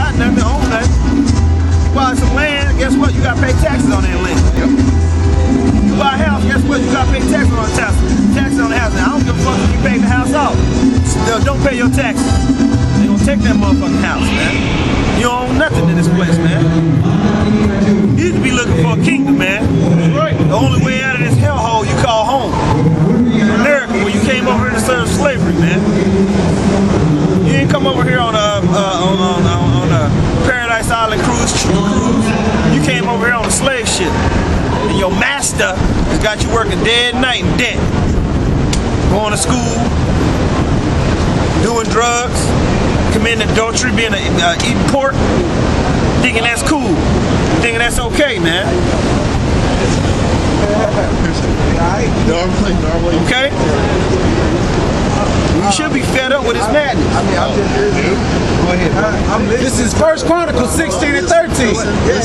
buy nothing, own nothing. You buy some land, guess what? You gotta pay taxes on that land. You buy a house, guess what? You gotta pay taxes on the house. Taxes on the house. Now, I don't give a fuck if you pay the house off. Still, don't pay your taxes. They gonna take that motherfucking house, man. You don't own nothing in this place, man. You need to be looking for a kingdom, man. Right. The only way out of this hellhole you call home. America, where you came over here to serve slavery, man. You didn't come over here on a Paradise Island cruise. You came over here on a slave ship. And your master has got you working day and night in debt. Going to school, doing drugs, committing adultery, eating pork, thinking that's cool, thinking that's okay, man. Normally. Okay? You should be fed up with his madness. I mean, I'm just go ahead. This is 1 Chronicles 16 and 13.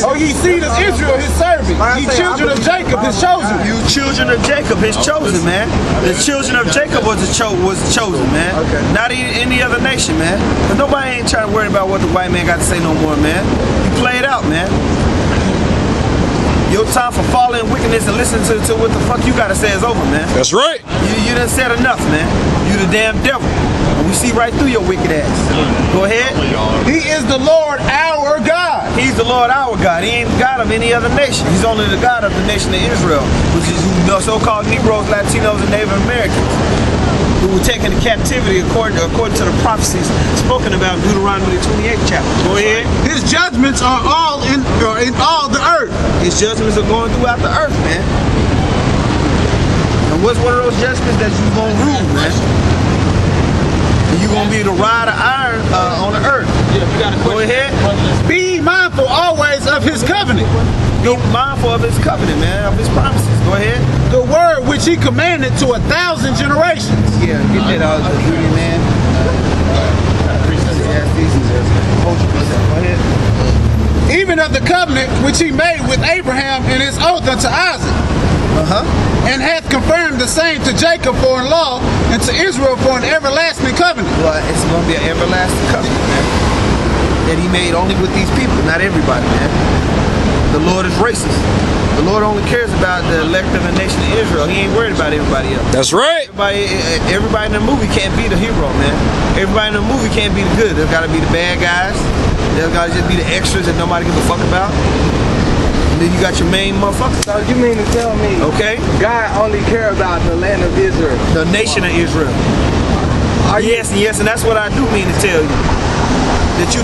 Oh, ye seed of Israel, his servant. Ye children of Jacob, his chosen. You children of Jacob, his chosen, man. The children of Jacob was chosen, man. Not any other nation, man. But nobody ain't trying to worry about what the white man got to say no more, man. You play it out, man. Your time for falling in wickedness and listening to what the fuck you gotta say is over, man. That's right. You done said enough, man. You the damn devil. And we see right through your wicked ass. Go ahead. He is the Lord our God. He's the Lord our God. He ain't the God of any other nation. He's only the God of the nation of Israel, which is the so-called Negroes, Latinos, and Native Americans, who were taken into captivity according to the prophecies spoken about in Deuteronomy 28th chapter. Go ahead. His judgments are all in all the earth. His judgments are going throughout the earth, man. And what's one of those judgments that you gonna rule, man? And you gonna be the rod of iron on the earth. Go ahead. Be mindful always of his covenant. Be mindful of his covenant, man, of his promises. Go ahead. The word which he commanded to 1,000 generations. Yeah, get that out of the duty, man. Go ahead. Even of the covenant which he made with Abraham and his oath unto Isaac. And hath confirmed the same to Jacob for an law and to Israel for an everlasting covenant. Well, it's going to be an everlasting covenant, man, that he made only with these people, not everybody, man. The Lord is racist. The Lord only cares about the elect of the nation of Israel. He ain't worried about everybody else. That's right. Everybody in the movie can't be the hero, man. Everybody in the movie can't be the good. There's got to be the bad guys. There's got to just be the extras that nobody gives a fuck about. And then you got your main motherfuckers. So you mean to tell me God only care about the land of Israel? The nation of Israel. Yes, and that's what I do mean to tell you. That you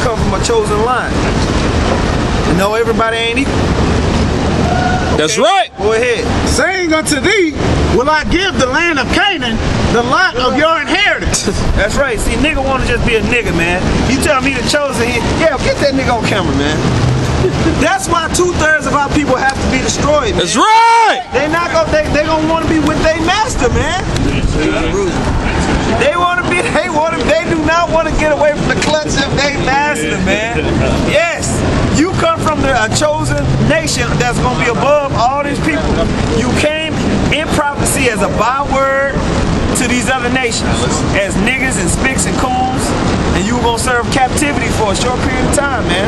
come from a chosen line. And no, everybody ain't equal. That's right. Go ahead. Saying unto thee, will I give the land of Canaan, the lot of your inheritance. That's right. See, nigga want to just be a nigga, man. You tell me the chosen here. Yeah, get that nigga on camera, man. That's why 2/3 of our people have to be destroyed, man. That's right. They gonna want to be with their master, man. They do not want to get away from the clutch of their master, man. Yes. You come from a chosen nation that's going to be above all these people. You came in prophecy as a byword to these other nations, as niggas and spicks and coons, and you were going to serve captivity for a short period of time, man.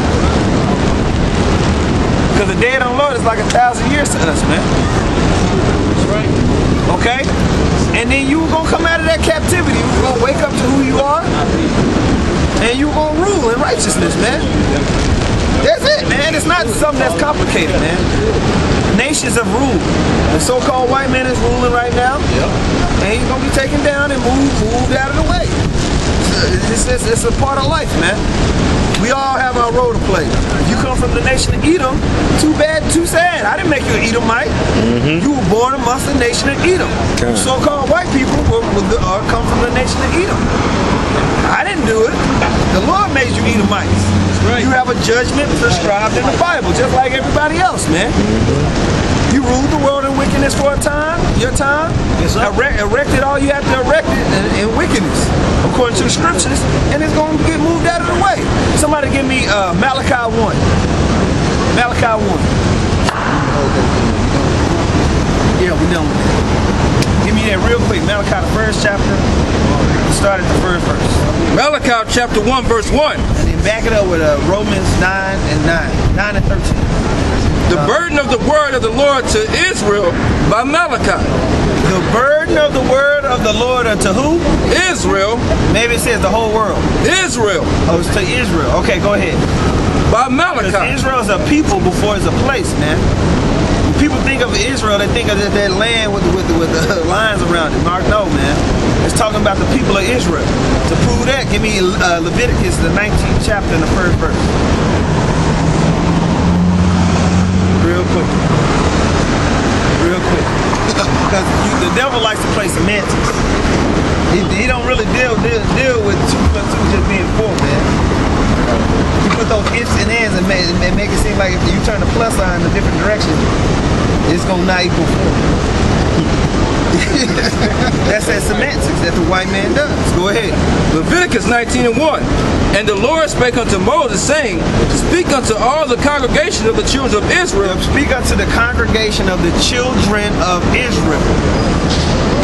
Because the day of the Lord is like 1,000 years to us, man. That's right. Okay? And then you were going to come out of that captivity. You were going to wake up to who you are, and you were going to rule in righteousness, man. That's it, man. It's not something that's complicated, man. Nations have ruled. The so-called white man is ruling right now. And he's going to be taken down and moved out of the way. It's a part of life, man. We all have our role to play. If you come from the nation of Edom, too bad, too sad. I didn't make you an Edomite. You were born amongst the nation of Edom. So-called white people come from the nation of Edom. I didn't do it. The Lord made you Edomites. You have a judgment prescribed in the Bible, just like everybody else, man. You ruled the world in wickedness for a time, your time. Erected all you have to erect it in wickedness, according to the scriptures, and it's going to get moved out of the way. Somebody give me Malachi 1. Malachi 1. Yeah, we done with that. Give Give me that real quick. Malachi, the first chapter. Start at the first verse. Malachi chapter 1, verse 1. And then back it up with Romans 9 and 9 and 13. The burden of the word of the Lord to Israel by Malachi. The burden of the word of the Lord unto who? Israel. Maybe it says the whole world. Israel. Oh, it's to Israel. Okay, go ahead. By Because Malachi. Israel is a people before it's a place, man. When people think of Israel, they think of that land with the lines around it. Mark, no, man. It's talking about the people of Israel. To prove that, give me Leviticus, the 19th chapter and the first verse. Real quick. Real quick. Because the devil likes to play semantics. He don't really deal with 2 plus 2 just being 4, man. You put those ifs and ands and make it seem like if you turn the plus sign in a different direction, it's gonna not equal 4. That's that semantics that the white man does. Go ahead. Leviticus 19 and 1. And the Lord spake unto Moses, saying, Speak unto all the congregation of the children of Israel. Speak unto the congregation of the children of Israel.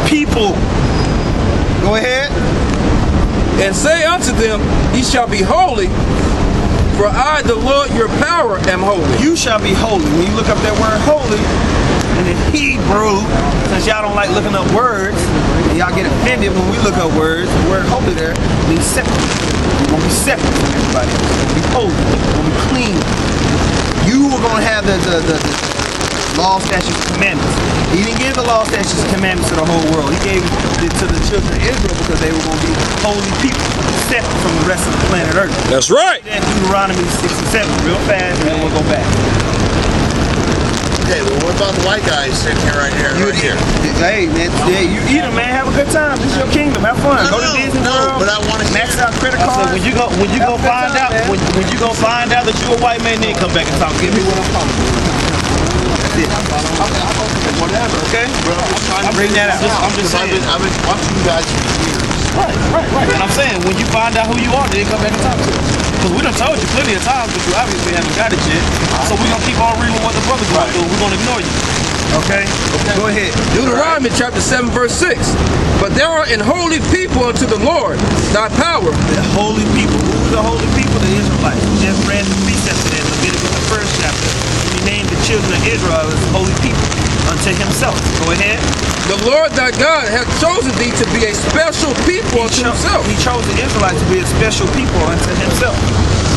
People. Go ahead. And say unto them, Ye shall be holy, for I, the Lord your power, am holy. You shall be holy. When you look up that word holy, and in Hebrew, since y'all don't like looking up words, and y'all get offended when we look up words, the word holy there means separate. We're going to be separate from everybody else. We're going to be holy. We're going to be clean. You are going to have the law, statutes, and commandments. He didn't give the law, statutes, and commandments to the whole world. He gave it to the children of Israel because they were going to be holy people, separate from the rest of the planet Earth. That's right. Then Deuteronomy 6 and 7, real fast, and then we'll go back. Okay, well, what about the white guys sitting here right here? Hey, man, yeah, you eat them, man. Have a good time. This is your kingdom. Have fun. Go to Disney World. But I want to max out credit cards. When you go find out, when you go find out that you a white man, then come back and talk. Give me what I'm talking about. That's it. whatever. Okay, bro. I'm trying to bring that out. I'm just saying. I've been watching you guys for years. Right. And I'm saying, when you find out who you are, then come back and talk to us. Because we done told you plenty of times, but you obviously haven't got it yet. So we're going to keep on reading what the brother's going to do. We're going to ignore you. Okay? Go ahead. Deuteronomy chapter 7, verse 6. But there are an holy people unto the Lord, thy power. The holy people. Who are the holy people? The Israelites. We just read the precept in Leviticus, the first chapter. He named the children of Israel as holy people unto himself. Go ahead. The Lord thy God hath chosen thee to be a special people unto himself. He chose the Israelites to be a special people unto himself.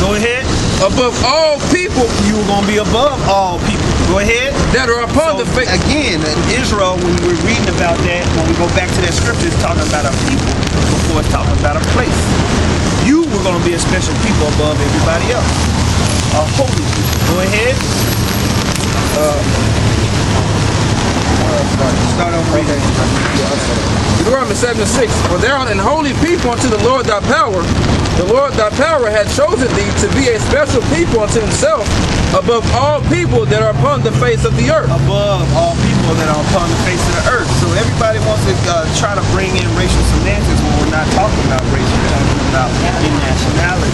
Go ahead. Above all people. You were going to be above all people. Go ahead. That are upon the face. Again, in Israel, when we're reading about that, when we go back to that scripture, it's talking about a people before it's talking about a place. You were going to be a special people above everybody else. A holy people. Go ahead. Start over reading. Deuteronomy 7 and 6. For there are an holy people unto the Lord thy power. The Lord thy power hath chosen thee to be a special people unto himself, above all people that are upon the face of the earth. Above all people that are upon the face of the earth. So everybody wants to try to bring in racial semantics when we're not talking about race, we're talking about nationality.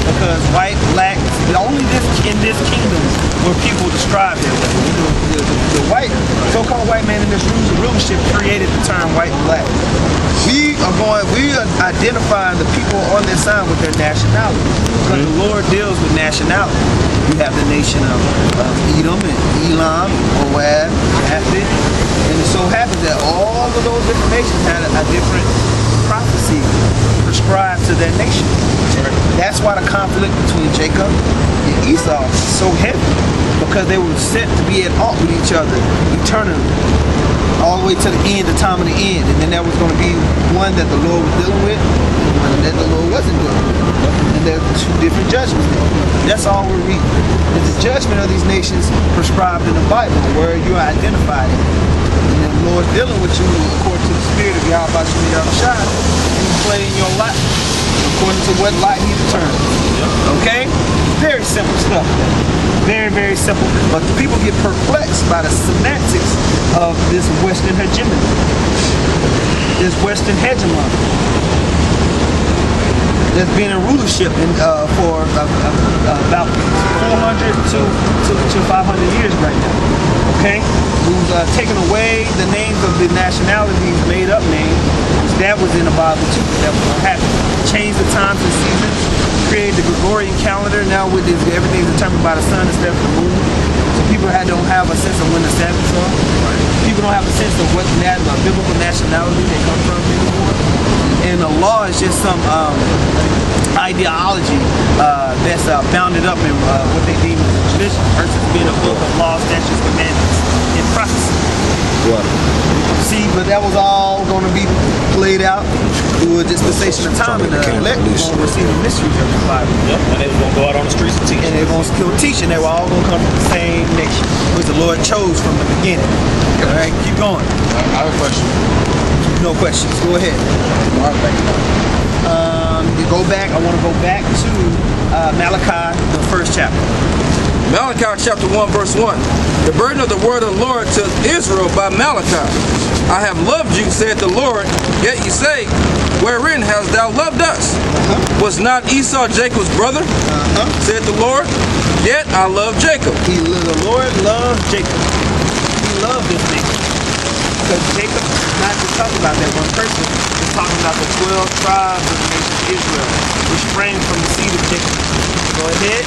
Because white, black, only in this kingdom were people described that way. The white, so-called white man in this rulership created the term white and black. We are identifying the people on this side with their nationality. Because the Lord deals with nationality. You have the nation of Edom and Elam, Moab, Japhet, and it so happens that all of those different nations had a different prophecy prescribed to their nation. That's why the conflict between Jacob and Esau is so heavy, because they were set to be at odds with each other eternally, all the way to the end, the time of the end. And then there was going to be one that the Lord was dealing with, and one that the Lord wasn't dealing with. And there's two different judgments there. That's all we're reading. It's the judgment of these nations prescribed in the Bible, where you are identified in. And then the Lord's dealing with you according to the spirit of Yahweh Shai, and He's playing your life according to what light He determines. Okay? Very simple stuff. Very, very simple. But people get perplexed by the semantics of this Western hegemony. This Western hegemony. that's been in rulership for about 400 to 500 years right now. Okay, who's taken away the names of the nationalities, made up names. That was in the Bible too. That was what happened. Changed the times and seasons. Created the Gregorian calendar. Now with this, everything's determined by the sun instead of the moon. So people don't have a sense of when the Sabbaths are. People don't have a sense of what biblical nationality they come from anymore. And the law is just some ideology that's bounded up in what they deem as tradition versus being a book of laws, statutes, commandments, and prophecy. See, but that was all going to be played out through a dispensation of time, and the elect was going to receive the mysteries of the Bible. Yep, and they was going to go out on the streets and teach. And they're going to still teach, and they were all going to come from the same nation, which the Lord chose from the beginning. All right, keep going. I have a question. No questions. Go ahead. You go back. I want to go back to Malachi, the first chapter. Malachi chapter 1 verse 1. The burden of the word of the Lord to Israel by Malachi. I have loved you, said the Lord, yet ye say, wherein hast thou loved us? Was not Esau Jacob's brother? Said the Lord, yet I love Jacob. The Lord loved Jacob. He loved this nation. Because Jacob is not just talking about that one person. He's talking about the 12 tribes of the nation of Israel, which sprang from the seed of Jacob. Go ahead.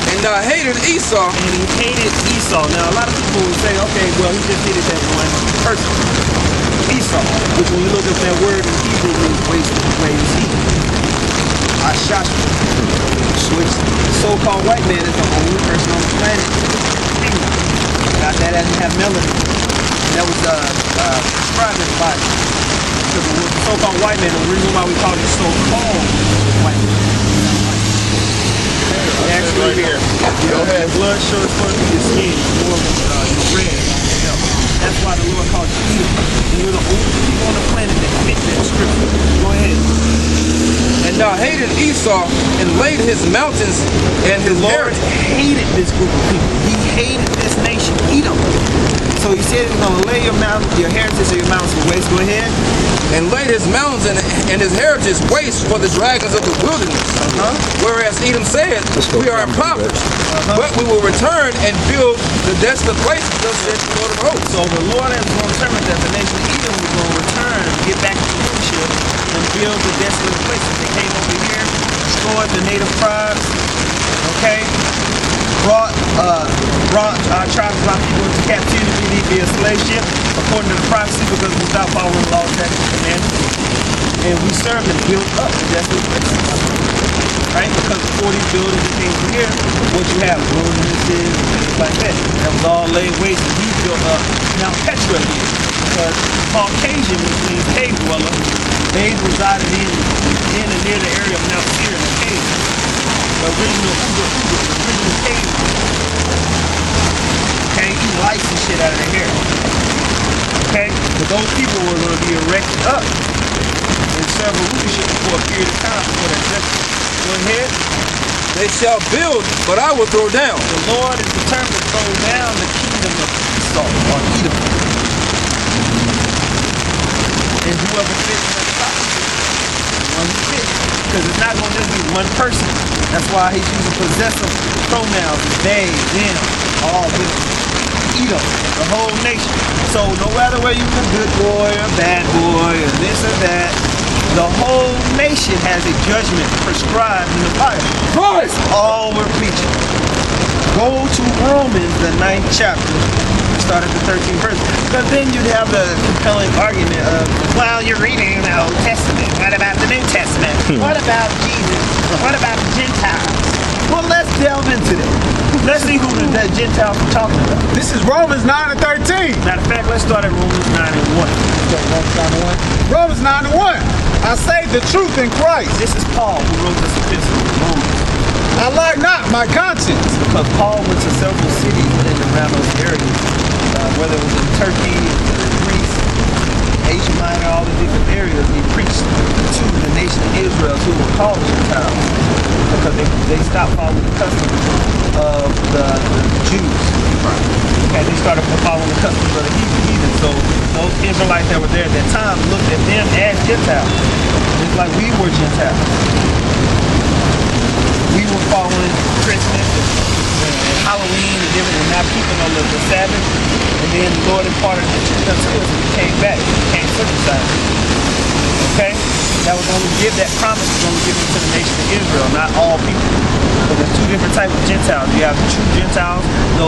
And I hated Esau. And he hated Esau. Now, a lot of people will say, okay, well, he just hated that one person, Esau. Which, when you look at that word in Hebrew, means wasted ways he. Ashasha. Which the so-called white man is the only person on the planet. Got that doesn't have melanin. That was described in the Bible. Because the so-called white man, the reason why we call it so-called white man. Actually, right here. Your blood shows for your skin, more your red. That's why the Lord called you Edom. And you're the only people on the planet that fit that scripture. Go ahead. And thou hated Esau and laid his mountains and his Lord hated this group of people. He hated this nation, Edom. So he said he's going to lay your heritage or your mountains to waste. Go ahead. And laid his mountains and his heritage waste for the dragons of the wilderness. Whereas Edom said, we are impoverished, but we will return and build the desolate places, thus said the Lord of hosts. So the Lord has going to determine that the nation of Edom was going to return, get back to leadership, and build the desolate places. They came over here, destroyed the native tribes, okay? Brought our tribes, our people into captivity via slave ship, according to the prophecy, because we stopped following the laws, statutes, and commandments. And we served and built up the desolate places. Right? Because before these buildings and things were here, what you have, wildernesses and things like that. That was all laid waste, and he built up Mount Petra here. Because Caucasian, which means cave dweller, they resided in and near the area of Mount Seir in the cave. The original cave. Okay, eating lice and shit out of their hair. Okay? But those people were going to be erected up and serve a leadership for a period of time before that judgment. Go ahead. They shall build, but I will throw down. The Lord is determined to throw down the kingdom of Esau or Edom. And whoever fits in the top, the one who fits. Because it's not going to just be one person. That's why he's using possessive pronouns, they, them, all this. Edom, the whole nation. So no matter whether you're a good boy or a bad boy or this or that, the whole nation has a judgment prescribed in the Bible. That's all we're preaching. Go to Romans, the 9th chapter, start at the 13th verse. Because then you'd have the compelling argument of, well, you're reading the Old Testament. What about the New Testament? What about Jesus? What about the Gentiles? Well, let's delve into that. Let's see who the Gentiles are talking about. This is Romans 9 and 13. Matter of fact, let's start at Romans 9 and 1. Romans 9 and 1. I say the truth in Christ. This is Paul who wrote this epistle, Romans. I lie not my conscience. Because Paul went to several cities in and around those areas, whether it was in Turkey, Greece, Asia Minor, all the different areas. He preached to the nation of Israel, who were called Gentiles, because they they stopped following the customs of the Jews. Okay, they started following the customs of the heathen. So those Israelites that were there at that time looked at them as Gentiles, just like we were Gentiles. We were following Christmas and Halloween and different, and not keeping on the Sabbath. And then the Lord imparted the truth unto us, and we came back, we became circumcised. Okay? That was only that promise was only given to the nation of Israel, not all people. So there's two different types of Gentiles. You have the true Gentiles, those